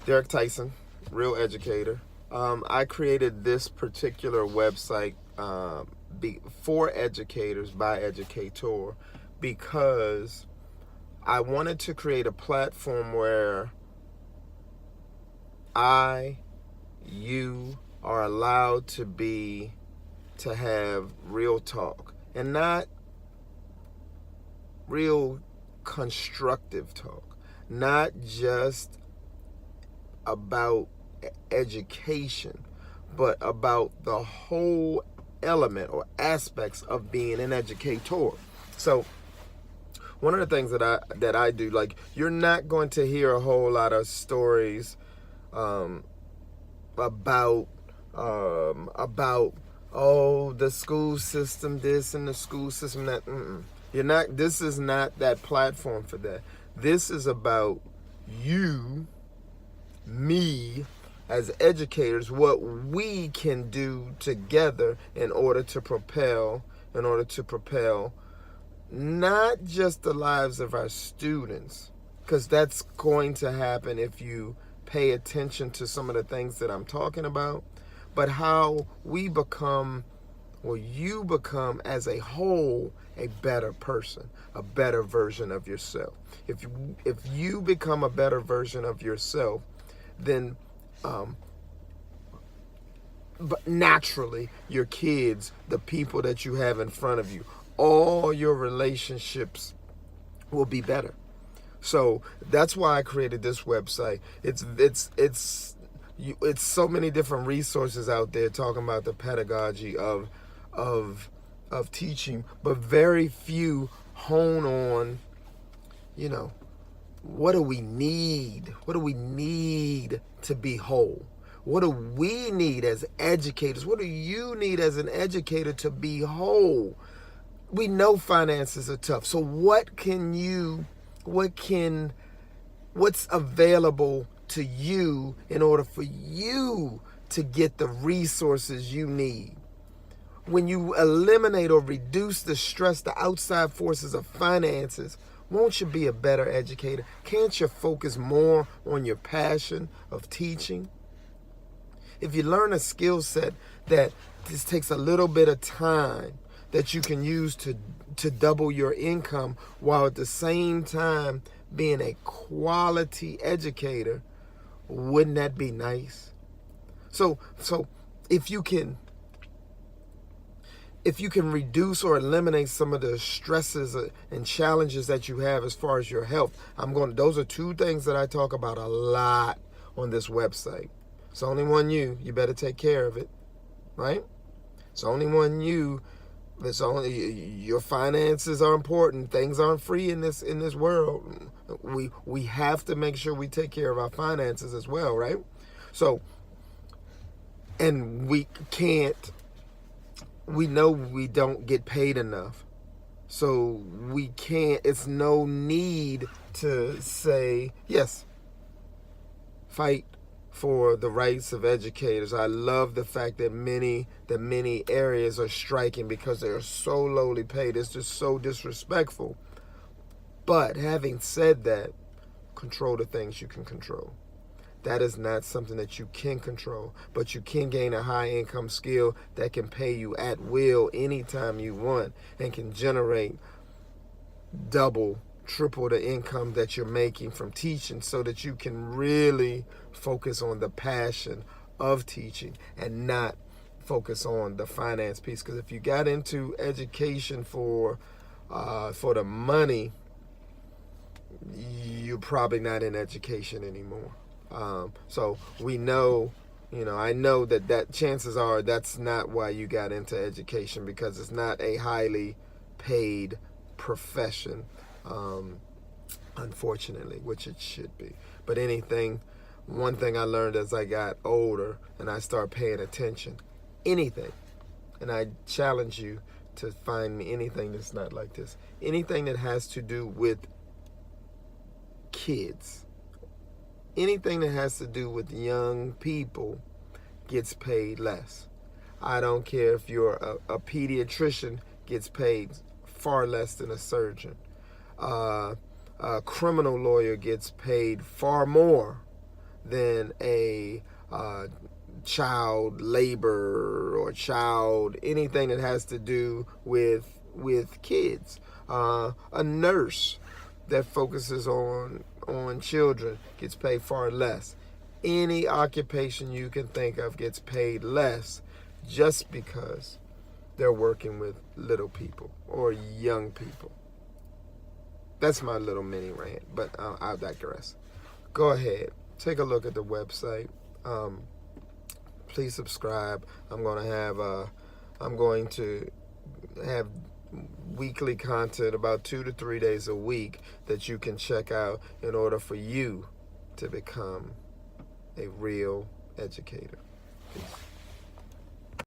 Derek Tyson, real educator. I created this particular website for educators by Educator because I wanted to create a platform where I, you are allowed to have real talk and not real constructive talk, not just about education, but about the whole element or aspects of being an educator. So one of the things that I do, like, you're not going to hear a whole lot of stories um, about about oh, the school system this and the school system that. You're not. This is not that platform for that. This is about you, me, as educators, what we can do together in order to propel not just the lives of our students, because that's going to happen if you pay attention to some of the things that I'm talking about, but how we become, or you become as a whole, a better person, a better version of yourself. If you become a better version of yourself, then um, but naturally your kids, the people that you have in front of you, all your relationships will be better. So that's why I created this website. It's so many different resources out there talking about the pedagogy of of teaching, but very few hone on, you know, what do we need? What do we need to be whole? What do we need as educators? What do you need as an educator to be whole? We know finances are tough. So what's available to you in order for you to get the resources you need? When you eliminate or reduce the stress, the outside forces of finances, won't you be a better educator? Can't you focus more on your passion of teaching? If you learn a skill set that just takes a little bit of time that you can use to double your income while at the same time being a quality educator, wouldn't that be nice? So if you can reduce or eliminate some of the stresses and challenges that you have as far as your health, those are two things that I talk about a lot on this website. It's only one you better take care of it, right? It's only one you. It's only your finances are important. Things aren't free in this world. We have to make sure we take care of our finances as well, right? So, and we know we don't get paid enough. So it's no need to say, yes, fight for the rights of educators. I love the fact that many areas are striking because they are so lowly paid. It's just so disrespectful. But having said that, control the things you can control. That is not something that you can control, but you can gain a high income skill that can pay you at will anytime you want and can generate double, triple the income that you're making from teaching, so that you can really focus on the passion of teaching and not focus on the finance piece. Because if you got into education for the money, you're probably not in education anymore. So we know, I know that chances are that's not why you got into education, because it's not a highly paid profession, unfortunately, which it should be. But one thing I learned as I got older and I started paying attention, anything, and I challenge you to find me anything that's not like this, anything that has to do with kids, anything that has to do with young people gets paid less. I don't care if you're a pediatrician, gets paid far less than a surgeon. A criminal lawyer gets paid far more than a child labor or child anything that has to do with kids. A nurse that focuses on children gets paid far less. Any occupation you can think of gets paid less just because they're working with little people or young people. That's my little mini rant, but I'll digress. Go ahead, take a look at the website. Please subscribe. I'm going to have weekly content about 2 to 3 days a week that you can check out in order for you to become a real educator. Peace.